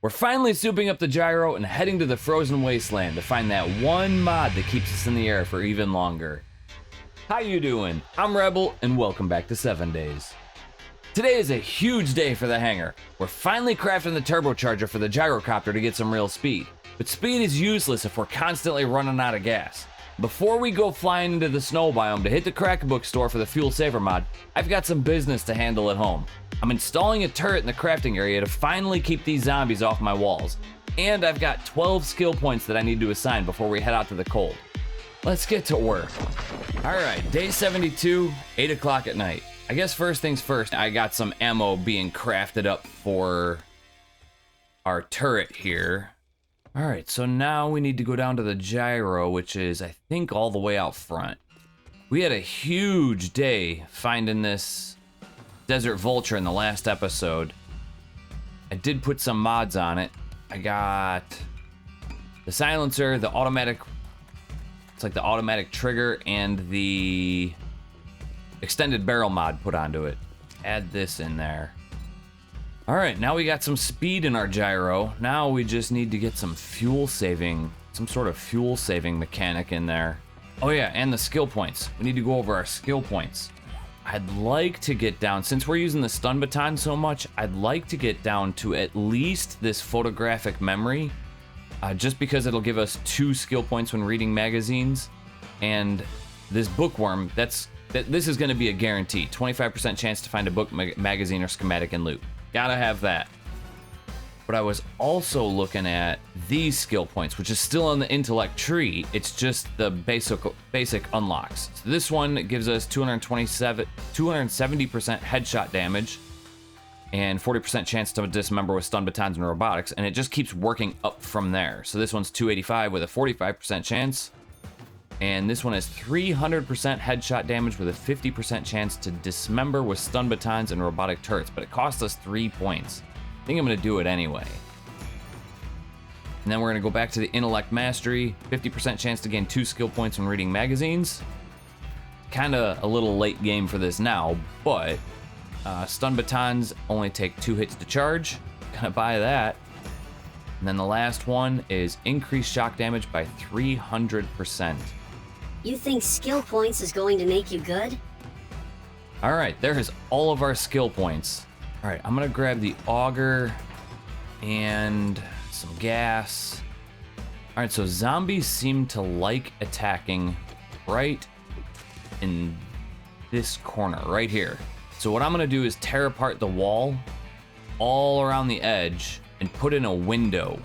We're finally souping up the gyro and heading to the frozen wasteland to find that one mod that keeps us in the air for even longer. How you doing? I'm Rebel and welcome back to 7 Days. Today is a huge day for the hangar. We're finally crafting the turbocharger for the gyrocopter to get some real speed. But speed is useless if we're constantly running out of gas. Before we go flying into the snow biome to hit the crack bookstore for the fuel saver mod, I've got some business to handle at home. I'm installing a turret in the crafting area to finally keep these zombies off my walls. And I've got 12 skill points that I need to assign before we head out to the cold. Let's get to work. Alright, day 72, 8 o'clock at night. I guess first things first, I got some ammo being crafted up for our turret here. Alright, so now we need to go down to the gyro, which is, I think, all the way out front. We had a huge day finding this Desert Vulture in the last episode. I did put some mods on it. I got the silencer, the automatic, it's like the automatic trigger, and the extended barrel mod put onto it. Add this in there. All right, now we got some speed in our gyro. Now we just need to get some fuel saving, some sort of fuel saving mechanic in there. Oh yeah, and the skill points. We need to go over our skill points. I'd like to get down, since we're using the stun baton so much, I'd like to get down to at least this photographic memory, just because it'll give us 2 skill points when reading magazines. And this bookworm, this is gonna be a guarantee. 25% chance to find a book, magazine, or schematic in loot. Gotta have that. But I was also looking at these skill points, which is still on the intellect tree. It's just the basic unlocks. So this one gives us 270% headshot damage and 40% chance to dismember with stun batons and robotics, and it just keeps working up from there. So this one's 285 with a 45% chance, and this one has 300% headshot damage with a 50% chance to dismember with stun batons and robotic turrets, but it costs us 3 points. I think I'm gonna do it anyway. And then we're gonna go back to the intellect mastery, 50% chance to gain 2 skill points when reading magazines. Kinda a little late game for this now, but stun batons only take 2 hits to charge. Gonna buy that. And then the last one is increased shock damage by 300%. You think skill points is going to make you good? All right, there's all of our skill points. All right, I'm gonna grab the auger and some gas. All right, so zombies seem to like attacking right in this corner, right here. So what I'm gonna do is tear apart the wall all around the edge and put in a window.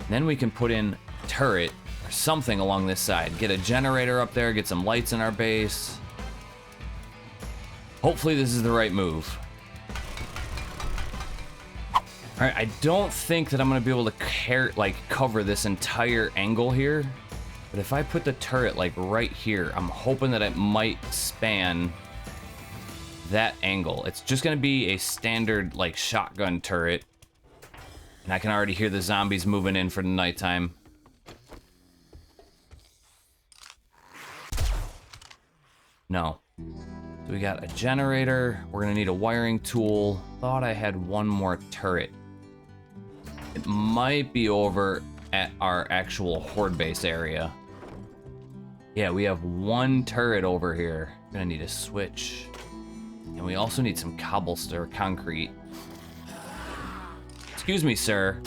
Then we can put in a turret or something along this side. Get a generator up there, get some lights in our base. Hopefully this is the right move. All right, I don't think that I'm gonna be able to cover this entire angle here, but if I put the turret like right here, I'm hoping that it might span that angle. It's just gonna be a standard like shotgun turret, and I can already hear the zombies moving in for the nighttime. No. So we got a generator. We're gonna need a wiring tool. Thought I had one more turret. It might be over at our actual horde base area. Yeah, we have one turret over here. Gonna need a switch. And we also need some cobblestone or concrete. Excuse me, sir.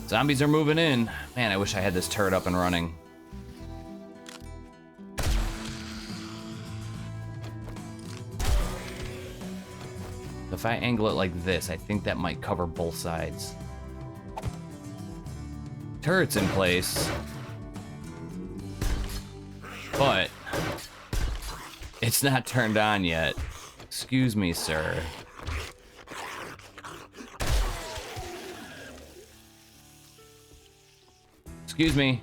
Zombies are moving in. Man, I wish I had this turret up and running. If I angle it like this, I think that might cover both sides. Turret's in place, but it's not turned on yet. Excuse me, sir. Excuse me.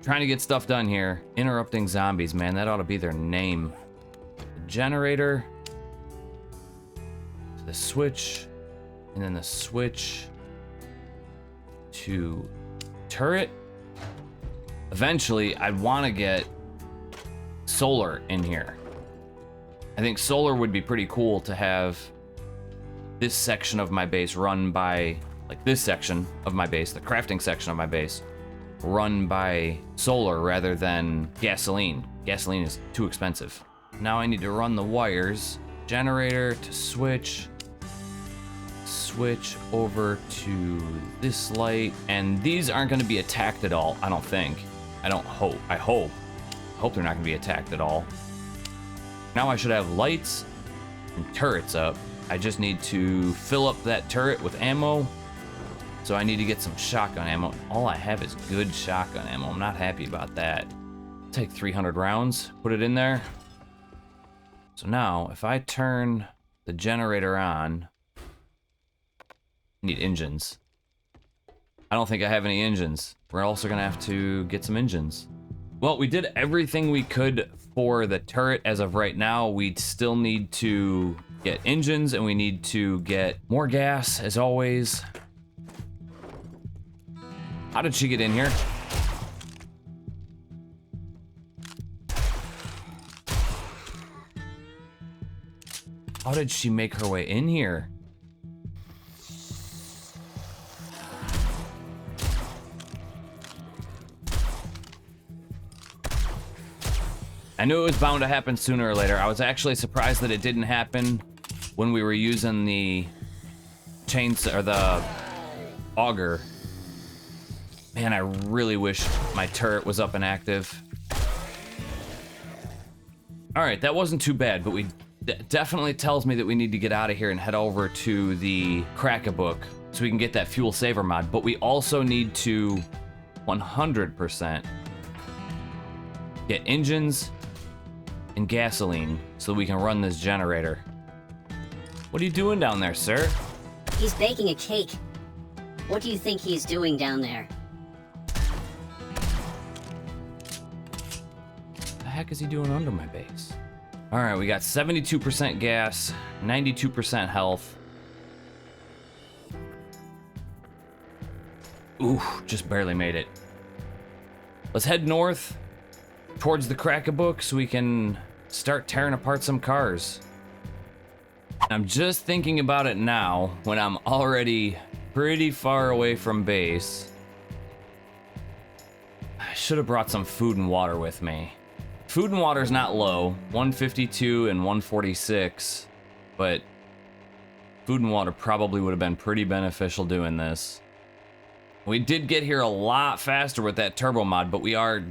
Trying to get stuff done here. Interrupting zombies, man, that ought to be their name. The generator. The switch, and then the switch to turret. Eventually, I'd want to get solar in here. I think solar would be pretty cool to have this section of my base run by, like this section of my base, the crafting section of my base, run by solar rather than gasoline. Gasoline is too expensive. Now I need to run the wires. Generator to switch over to this light, and these aren't going to be attacked at all. I don't think. I hope they're not going to be attacked at all. Now I should have lights and turrets up. I just need to fill up that turret with ammo. So I need to get some shotgun ammo. All I have is good shotgun ammo. I'm not happy about that. Take 300 rounds, put it in there. So now, if I turn the generator on, I need engines. I don't think I have any engines. We're also gonna have to get some engines. Well, we did everything we could for the turret as of right now. We still need to get engines, and we need to get more gas, as always. How did she get in here? How did she make her way in here? I knew it was bound to happen sooner or later. I was actually surprised that it didn't happen when we were using the chainsaw or the auger. Man, I really wish my turret was up and active. All right, that wasn't too bad, but definitely tells me that we need to get out of here and head over to the Crack-a-Book so we can get that fuel saver mod. But we also need to 100% get engines and gasoline so we can run this generator. What are you doing down there, sir? He's baking a cake. What do you think he's doing down there? What the heck is he doing under my base? All right, we got 72% gas, 92% health. Ooh, just barely made it. Let's head north towards the Crack-a-Book so we can start tearing apart some cars. I'm just thinking about it now when I'm already pretty far away from base. I should have brought some food and water with me. Food and water's not low, 152 and 146, but food and water probably would have been pretty beneficial doing this. We did get here a lot faster with that turbo mod, but we are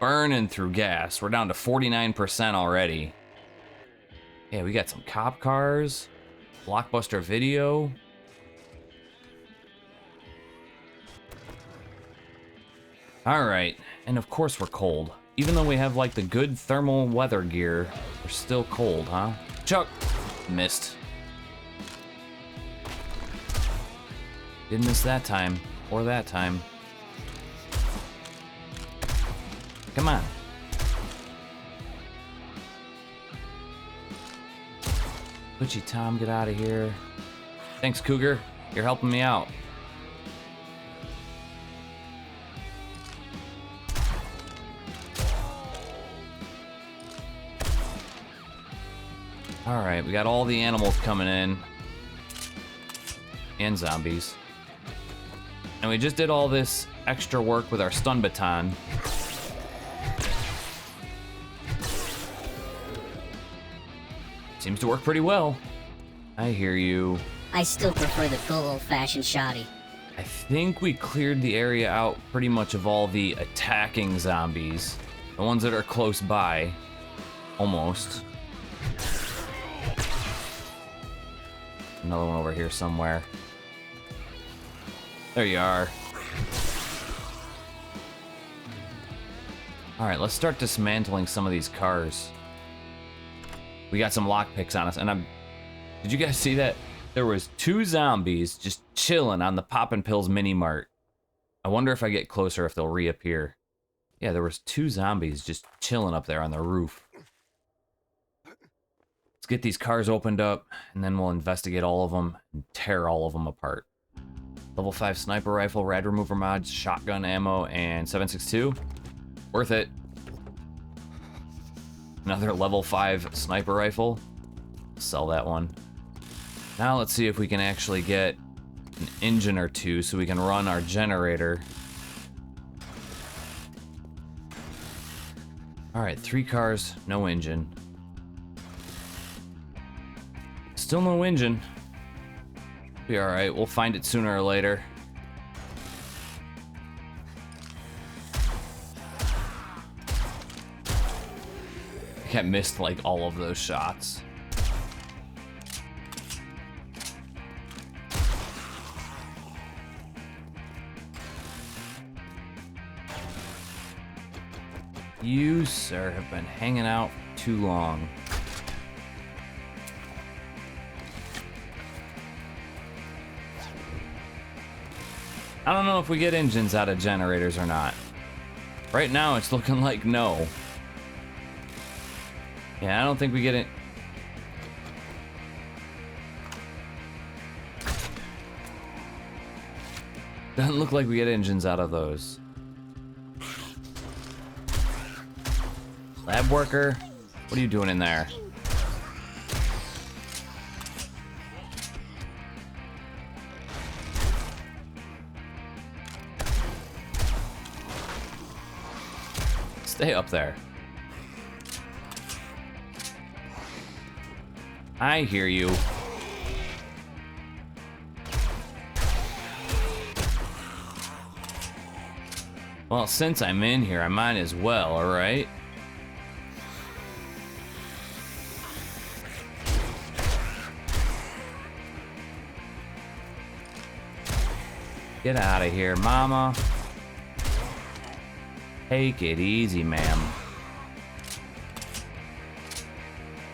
burning through gas. We're down to 49% already. Yeah, we got some cop cars, Blockbuster Video. All right, and of course we're cold. Even though we have like the good thermal weather gear, we're still cold, huh? Chuck! Missed. Didn't miss that time, or that time. Come on. Butchie Tom, get out of here. Thanks, Cougar. You're helping me out. Alright, we got all the animals coming in. And zombies. And we just did all this extra work with our stun baton. Seems to work pretty well. I hear you. I still prefer the good old-fashioned shoddy. I think we cleared the area out pretty much of all the attacking zombies. The ones that are close by. Almost. Another one over here somewhere. There you are. Alright, let's start dismantling some of these cars. We got some lockpicks on us, and did you guys see that? There was 2 zombies just chilling on the Poppin' Pills mini mart. I wonder if I get closer if they'll reappear. Yeah, there was 2 zombies just chilling up there on the roof. Let's get these cars opened up, and then we'll investigate all of them and tear all of them apart. Level 5 sniper rifle, rad remover mods, shotgun ammo, and 7.62. Worth it. Another level 5 sniper rifle. Sell that one. Now let's see if we can actually get an engine or two so we can run our generator. Alright, 3 cars, no engine. Still no engine. Be alright, we'll find it sooner or later. I kept missed like all of those shots. You, sir, have been hanging out too long. I don't know if we get engines out of generators or not. Right now, it's looking like no. Yeah, I don't think we get it. Doesn't look like we get engines out of those. Lab worker, what are you doing in there? Stay up there. I hear you. Well, since I'm in here, I might as well, alright? Get out of here, mama. Take it easy, ma'am.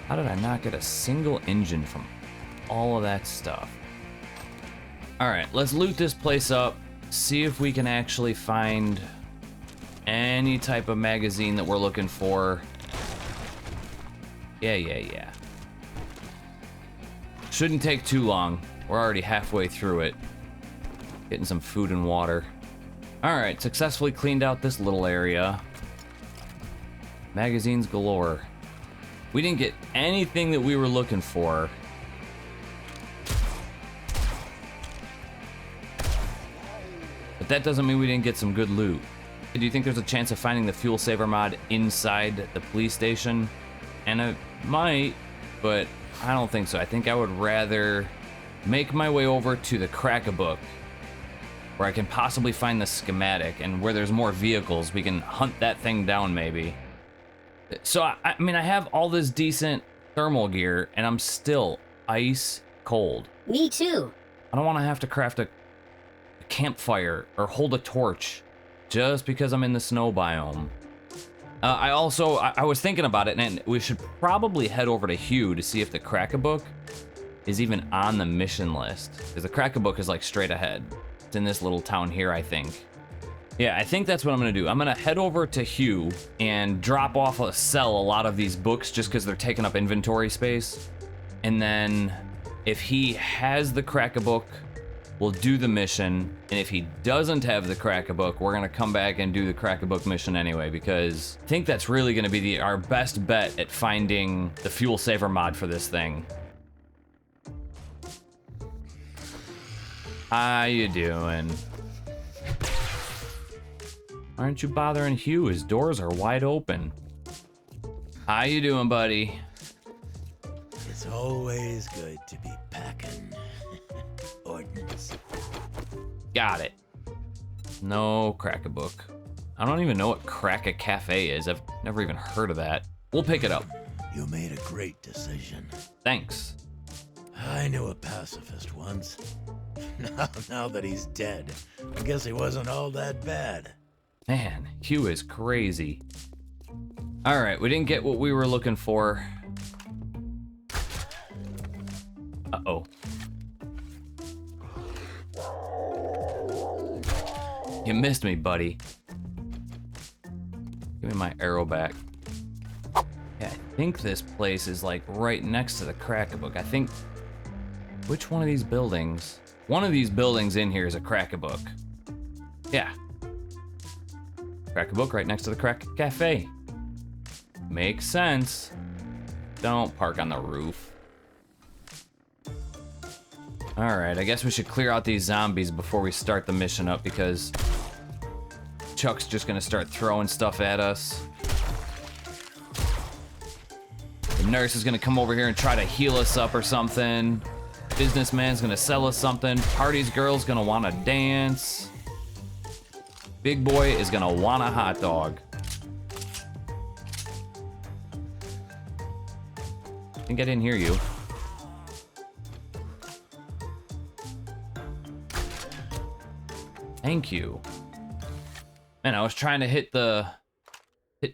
How did I not get a single engine from all of that stuff? Alright, let's loot this place up. See if we can actually find any type of magazine that we're looking for. Yeah. Shouldn't take too long. We're already halfway through it. Getting some food and water. Alright, successfully cleaned out this little area. Magazines galore. We didn't get anything that we were looking for. But that doesn't mean we didn't get some good loot. Do you think there's a chance of finding the fuel saver mod inside the police station? And it might, but I don't think so. I think I would rather make my way over to the Crack-a-Book, where I can possibly find the schematic, and where there's more vehicles, we can hunt that thing down maybe. So, I mean, I have all this decent thermal gear, and I'm still ice cold. Me too. I don't want to have to craft a campfire or hold a torch just because I'm in the snow biome. I was thinking about it, and we should probably head over to Hugh to see if the Crack-a-Book is even on the mission list, because the Crack-a-Book is like straight ahead. It's in this little town here, I think. Yeah, I think that's what I'm gonna do. I'm gonna head over to Hugh and sell a lot of these books just because they're taking up inventory space. And then if he has the Crack-a-Book, we'll do the mission. And if he doesn't have the Crack-a-Book, we're gonna come back and do the Crack-a-Book mission anyway, because I think that's really gonna be our best bet at finding the fuel saver mod for this thing. How you doing? Aren't you bothering Hugh? His doors are wide open. How you doing, buddy? It's always good to be packing ordnance. Got it. No Crack-a-Book. I don't even know what Crack-a-Cafe is. I've never even heard of that. We'll pick it up. You made a great decision. Thanks. I knew a pacifist once. Now that he's dead, I guess he wasn't all that bad. Man, Hugh is crazy. Alright, we didn't get what we were looking for. Uh-oh. You missed me, buddy. Give me my arrow back. Yeah, I think this place is like right next to the Crack-a-Book. I think... Which one of these buildings? One of these buildings in here is a Crack-a-Book. Yeah. Crack-a-Book right next to the Crack Cafe. Makes sense. Don't park on the roof. Alright, I guess we should clear out these zombies before we start the mission up because Chuck's just gonna start throwing stuff at us. The nurse is gonna come over here and try to heal us up or something. Businessman's gonna sell us something. Party's girl's gonna wanna dance. Big boy is gonna want a hot dog. I think I didn't hear you. Thank you. Man, I was trying to hit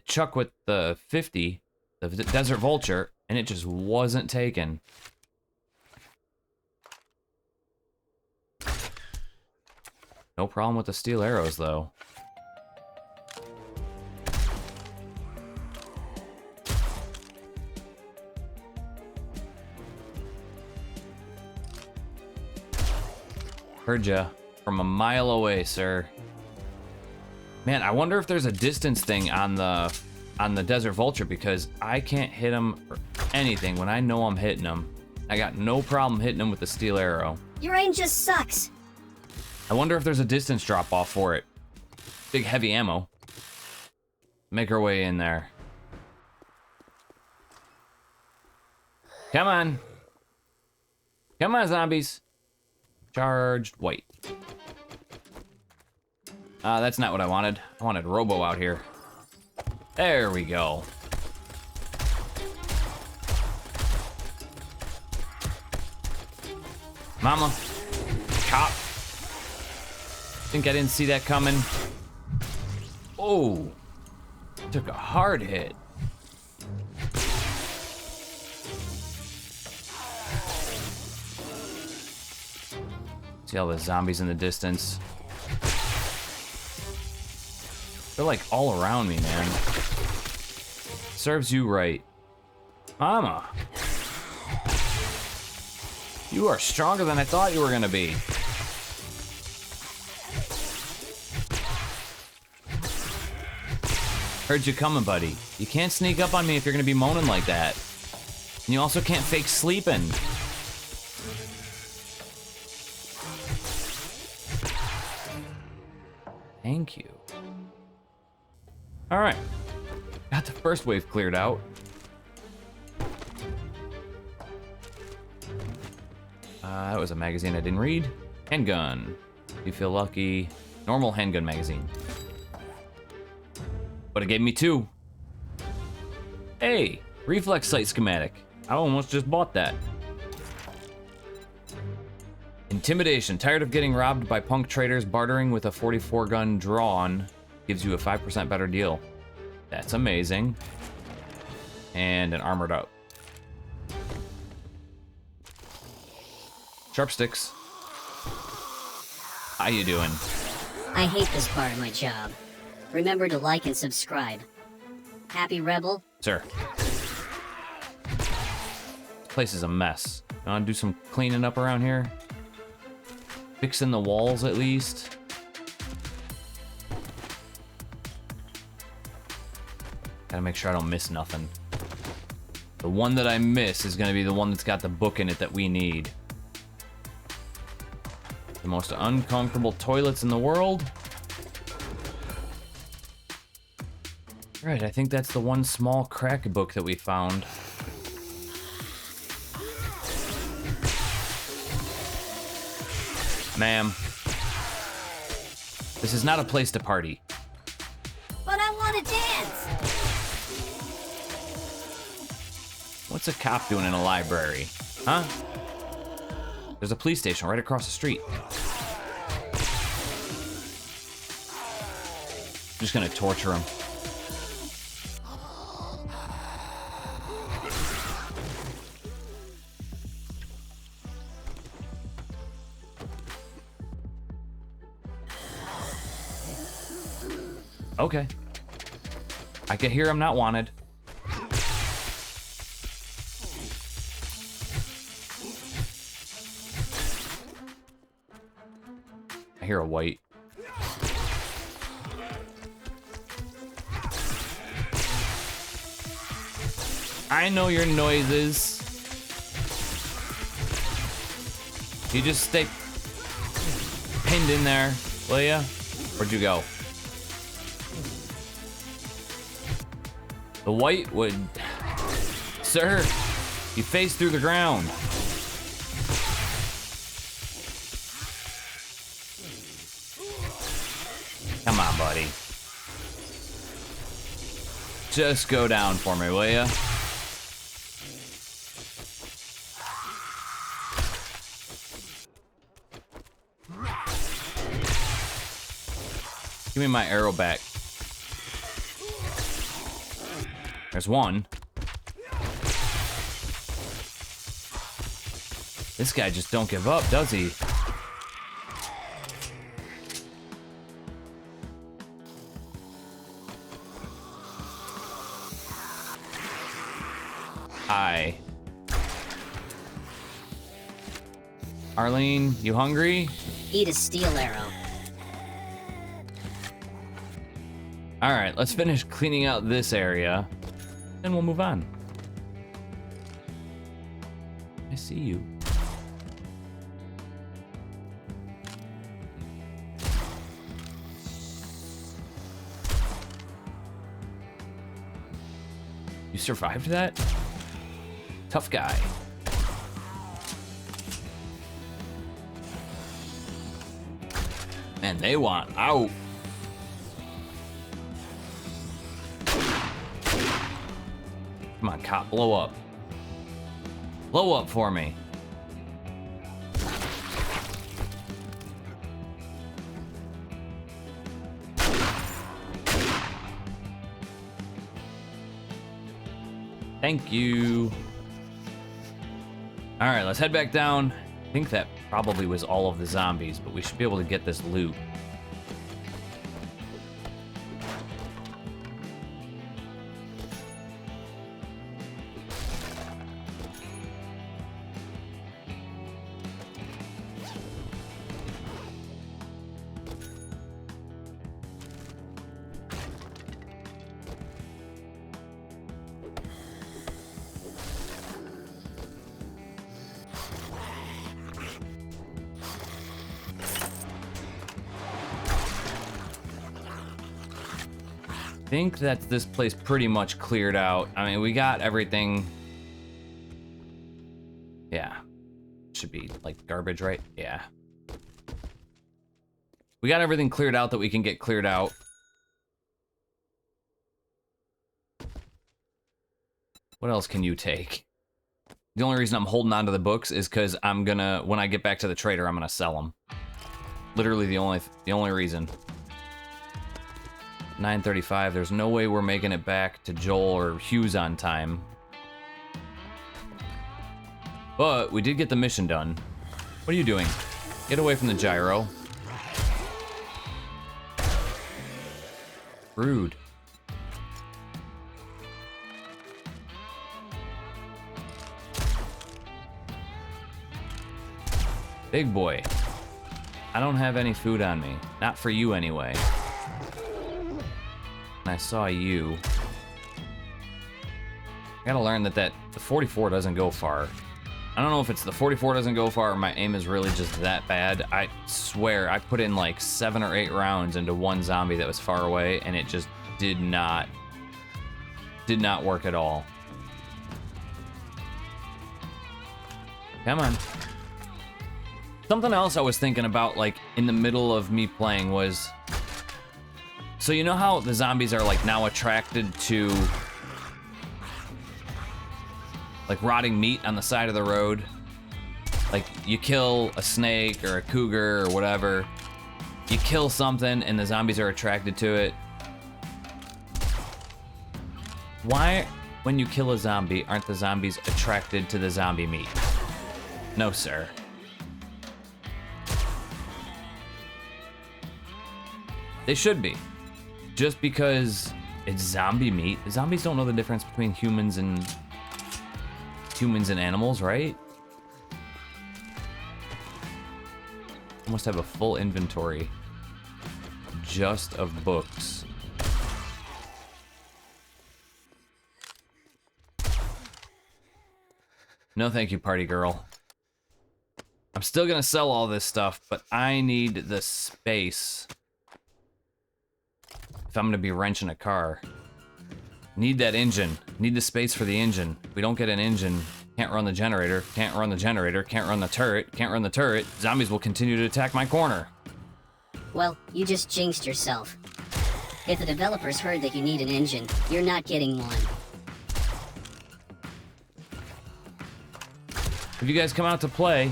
Chuck with the 50, the Desert Vulture, and it just wasn't taken. No problem with the steel arrows, though. Heard ya. From a mile away, sir. Man, I wonder if there's a distance thing on the Desert Vulture because I can't hit him for anything when I know I'm hitting him. I got no problem hitting him with the steel arrow. Your aim just sucks. I wonder if there's a distance drop off for it. Big heavy ammo. Make our way in there. Come on. Come on, zombies. Charged white. That's not what I wanted. I wanted Robo out here. There we go. Mama. Cop. Think I didn't see that coming. Oh. Took a hard hit. See all the zombies in the distance. They're like all around me, man. Serves you right. Mama. You are stronger than I thought you were gonna be. Heard you coming, buddy. You can't sneak up on me if you're gonna be moaning like that. And you also can't fake sleeping. Thank you. All right, got the first wave cleared out. That was a magazine I didn't read. Handgun. You feel lucky. Normal handgun magazine. But it gave me 2. Hey, reflex sight schematic. I almost just bought that. Intimidation. Tired of getting robbed by punk traders? Bartering with a 44 gun drawn gives you a 5% better deal. That's amazing. And an armored up. Sharp sticks. How you doing? I hate this part of my job. Remember to like and subscribe. Happy Rebel? Sir. This place is a mess. You wanna do some cleaning up around here? Fixing the walls at least. Gotta make sure I don't miss nothing. The one that I miss is gonna be the one that's got the book in it that we need. The most uncomfortable toilets in the world. Right, I think that's the one small crack book that we found. Ma'am, this is not a place to party. But I want to dance! What's a cop doing in a library? Huh? There's a police station right across the street. I'm just gonna torture him. Okay. I can hear I'm not wanted. I hear a white. I know your noises. You just stay pinned in there, will ya? Where'd you go? The white would... Sir, you face through the ground. Come on, buddy. Just go down for me, will ya? Give me my arrow back. There's one. This guy just don't give up, does he? Hi. Arlene, you hungry? Eat a steel arrow. All right, let's finish cleaning out this area, then we'll move on. I see you. You survived that? Tough guy. And they want out. Come on, cop, blow up. Blow up for me. Thank you. All right, let's head back down. I think that probably was all of the zombies, but we should be able to get this loot. I think that this place pretty much cleared out. I mean, we got everything. Yeah. Should be like garbage, right? Yeah. We got everything cleared out that we can get cleared out. What else can you take? The only reason I'm holding on to the books is because I'm gonna, when I get back to the trader, I'm gonna sell them. Literally the only reason. 9:35. There's no way we're making it back to Joel or Hughs on time. But we did get the mission done. What are you doing? Get away from the gyro. Rude. Big boy. I don't have any food on me. Not for you anyway. And I saw you. I gotta learn that the 44 doesn't go far. I don't know if it's the 44 doesn't go far or my aim is really just that bad. I swear, I put in like 7 or 8 rounds into one zombie that was far away and it just did not work at all. Come on. Something else I was thinking about like in the middle of me playing was, so you know how the zombies are like now attracted to like rotting meat on the side of the road? Like you kill a snake or a cougar or whatever, you kill something and the zombies are attracted to it. Why, when you kill a zombie, aren't the zombies attracted to the zombie meat? No, sir. They should be. Just because it's zombie meat, zombies don't know the difference between humans and animals, right? I must have a full inventory just of books. No thank you, party girl. I'm still gonna sell all this stuff, but I need the space if I'm gonna be wrenching a car. Need that engine. Need the space for the engine. If we don't get an engine, can't run the generator, can't run the generator, can't run the turret, can't run the turret. Zombies will continue to attack my corner. Well, you just jinxed yourself. If the developers heard that you need an engine, you're not getting one. If you guys come out to play,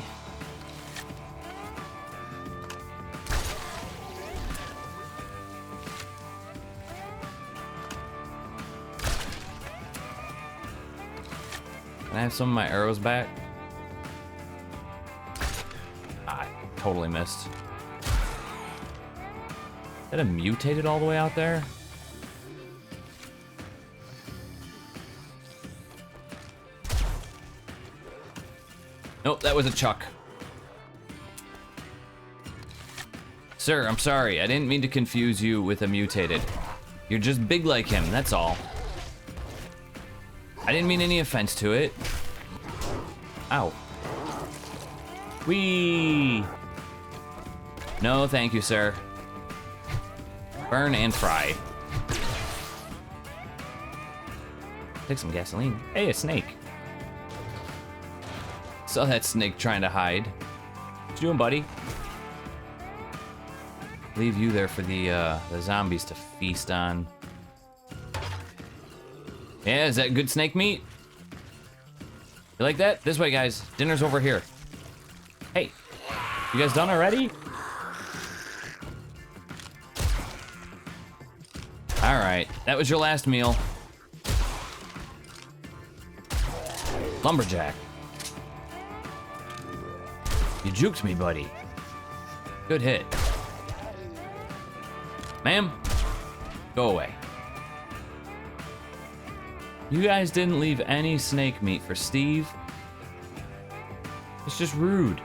can I have some of my arrows back? I totally missed. Is that a mutated all the way out there? Nope, that was a Chuck. Sir, I'm sorry. I didn't mean to confuse you with a mutated. You're just big like him, that's all. I didn't mean any offense to it. Ow. Whee! No, thank you, sir. Burn and fry. Take some gasoline. Hey, a snake. Saw that snake trying to hide. What you doing, buddy? Leave you there for the zombies to feast on. Yeah, is that good snake meat? You like that? This way, guys. Dinner's over here. Hey, you guys done already? All right, that was your last meal. Lumberjack. You juked me, buddy. Good hit. Ma'am, go away. You guys didn't leave any snake meat for Steve. It's just rude.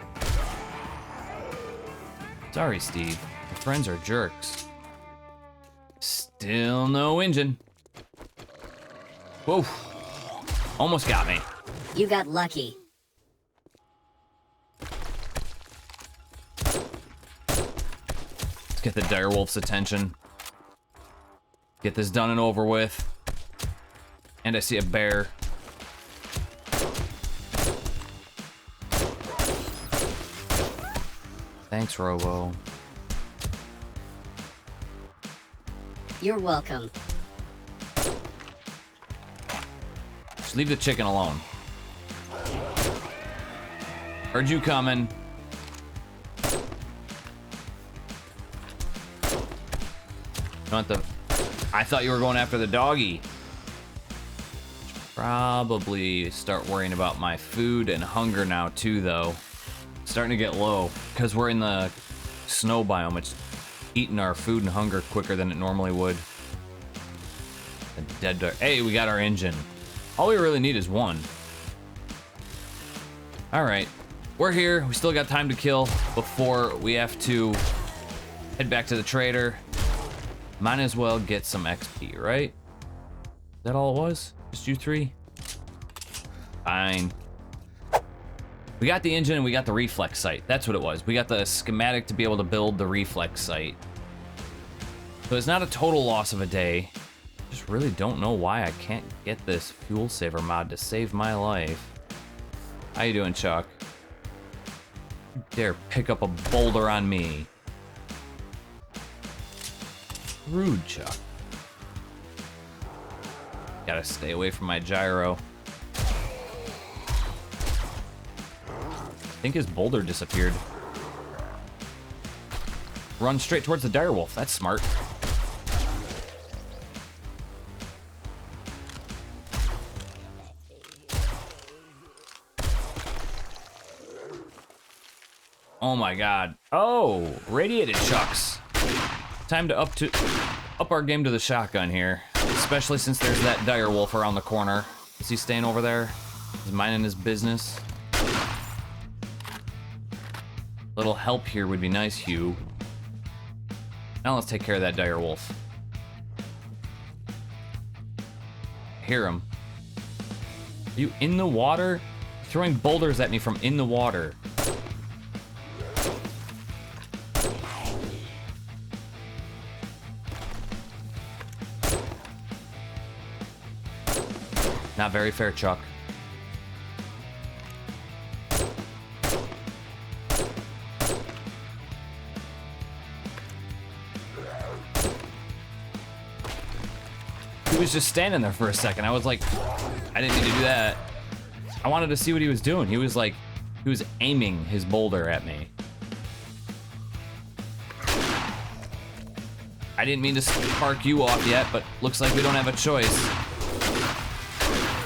Sorry, Steve. Your friends are jerks. Still no engine. Whoa. Almost got me. You got lucky. Let's get the direwolf's attention. Get this done and over with. And I see a bear. Thanks, Robo. You're welcome. Just leave the chicken alone. Heard you coming. You want the... I thought you were going after the doggy. Probably start worrying about my food and hunger now too, though. Starting to get low because we're in the snow biome. It's eating our food and hunger quicker than it normally would. A dead dog. Hey, we got our engine. All we really need is one. All right, we're here. We still got time to kill before we have to head back to the trader. Might as well get some XP, right? Is that all it was? Just you three? Fine. We got the engine and we got the reflex sight. That's what it was. We got the schematic to be able to build the reflex sight. So it's not a total loss of a day. Just really don't know why I can't get this fuel saver mod to save my life. How you doing, Chuck? You dare pick up a boulder on me. Rude, Chuck. Gotta stay away from my gyro. I think his boulder disappeared. Run straight towards the direwolf. That's smart. Oh my god. Oh, radiated chucks. Time to up our game to the shotgun here. Especially since there's that direwolf around the corner. Is he staying over there? He's minding his business. Little help here would be nice, Hugh. Now let's take care of that direwolf. Hear him. Are you in the water? throwing boulders at me from in the water. Not very fair, Chuck. He was just standing there for a second. I was like, I didn't mean to do that. I wanted to see what he was doing. He was aiming his boulder at me. I didn't mean to spark you off yet, but looks like we don't have a choice.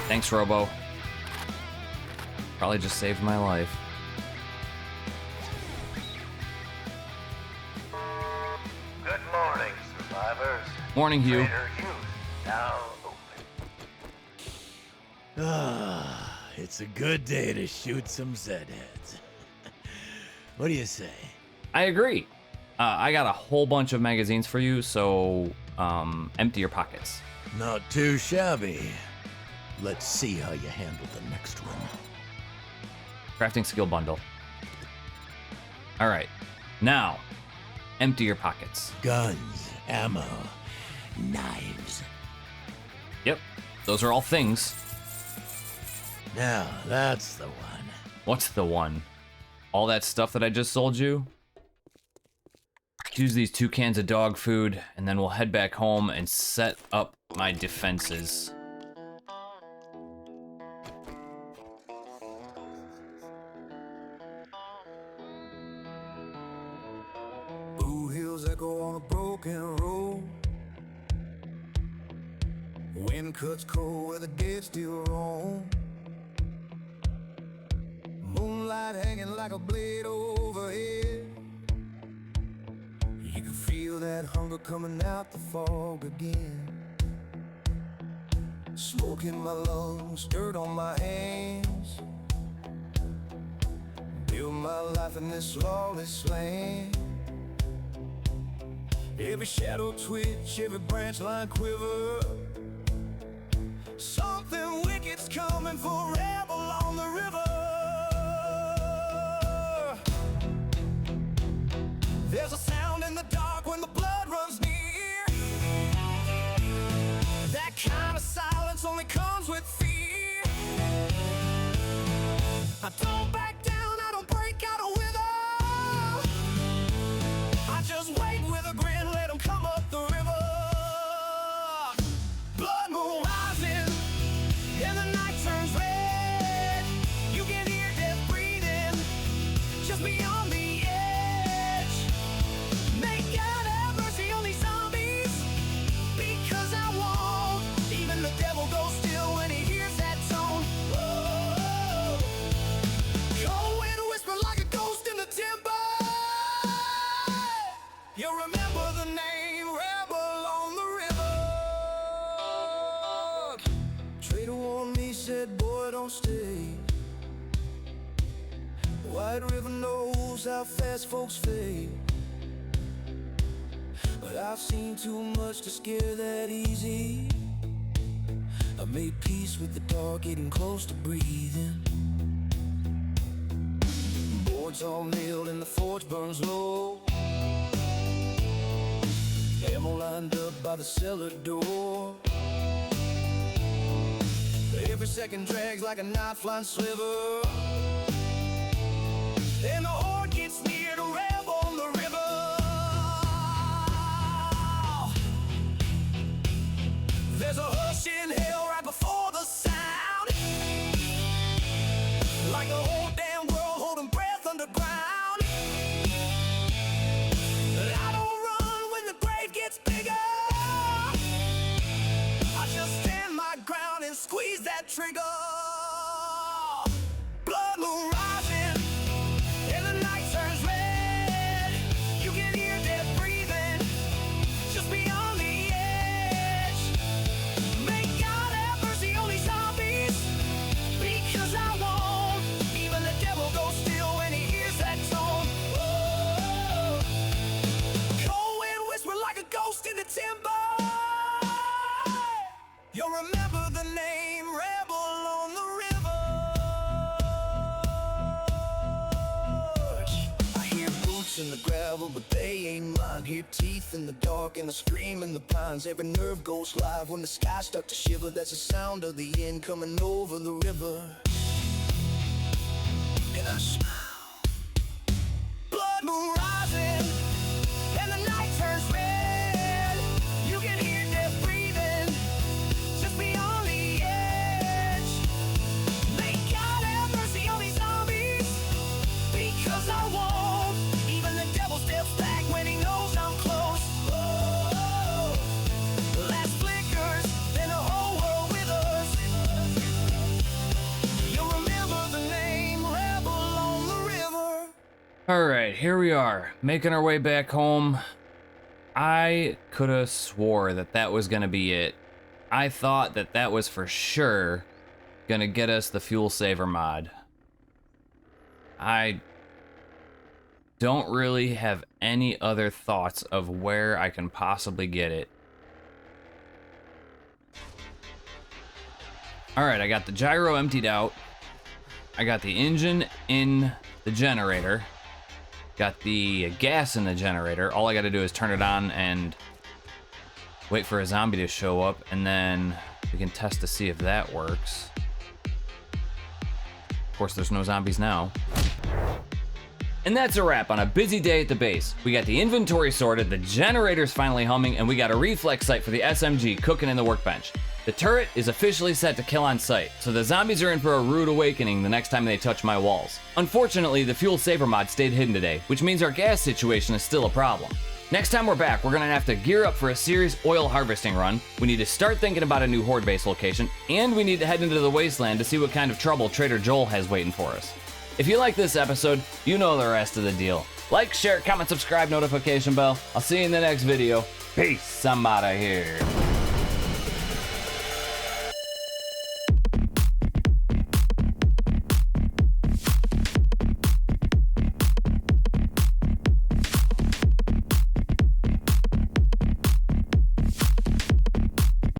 Thanks, Robo. Probably just saved my life. Good morning, survivors. Morning, Hugh. Trader Hughes now open. It's a good day to shoot some Zed-heads. What do you say? I agree. I got a whole bunch of magazines for you, so empty your pockets. Not too shabby. Let's see how you handle the next one. Crafting skill bundle. All right. Now, empty your pockets. Guns, ammo, knives. Yep. Those are all things. Now, that's the one. What's the one? All that stuff that I just sold you? Use these 2 cans of dog food, and then we'll head back home and set up my defenses. Blue hills echo on a broken road. Wind cuts cold where the dead still roam. Moonlight hanging like a blade overhead. You can feel that hunger coming out the fog again. Smoke in my lungs, dirt on my hands. Build my life in this lawless land. Every shadow twitch, every branch line quiver. Something wicked's coming for rebel on the river. There's a sound in the dark when the blood runs near. That kind of silence only comes with fear. I don't back down, I don't break, I don't wither. I just wait with a grin, let them come up the river. Blood moon rising, and the night turns red. You can hear death breathing just beyond the edge. May God have mercy on these zombies, because I won't. Even the devil goes still when he hears that tone. Whoa. Cold wind whisper like a ghost in the timber. You remember the name, rebel on the river. Trader warned me, said, boy, don't stay. White River knows how fast folks fade. But I've seen too much to scare that easy. I made peace with the dark, getting close to breathing. Boards all nailed and the forge burns low. Ammo lined up by the cellar door. Every second drags like a knife flying sliver. And the horde gets near to rebel on the river. There's a hush in hell right before the sound. Like the whole damn world holding breath underground. I don't run when the grave gets bigger. I just stand my ground and squeeze that trigger. Blood moon rising, and the night turns red. You can hear death breathing just beyond the edge. May God have mercy on these zombies, because I won't. Even the devil goes still when he hears that tone. Whoa. Cold wind whisper like a ghost in the timber. You'll remember the name, rebel can hear teeth in the dark and the scream in the pines. Every nerve goes live when the sky start to shiver. That's the sound of the end coming over the river. And I smile. Blood moon rising, and the night turns red. You can hear death breathing just beyond the edge. May God have mercy on these zombies, because I won't. Even the devil steps back when he knows I'm close. Oh, last flickers, then the whole world withers. You'll remember the name Rebel on the river. All right, here we are, making our way back home. I could have swore that that was gonna be it. I thought that that was for sure gonna get us the fuel saver mod. I don't really have any other thoughts of where I can possibly get it. All right, I got the gyro emptied out. I got the engine in the generator. Got the gas in the generator. All I gotta do is turn it on and wait for a zombie to show up, and then we can test to see if that works. Of course, there's no zombies now. And that's a wrap on a busy day at the base. We got the inventory sorted, the generator's finally humming, and we got a reflex sight for the SMG cooking in the workbench. The turret is officially set to kill on sight, so the zombies are in for a rude awakening the next time they touch my walls. Unfortunately, the fuel saver mod stayed hidden today, which means our gas situation is still a problem. Next time we're back, we're gonna have to gear up for a serious oil harvesting run. We need to start thinking about a new horde base location, and we need to head into the wasteland to see what kind of trouble Trader Joel has waiting for us. If you like this episode, you know the rest of the deal. Like, share, comment, subscribe, notification bell. I'll see you in the next video. Peace, I'm outta here.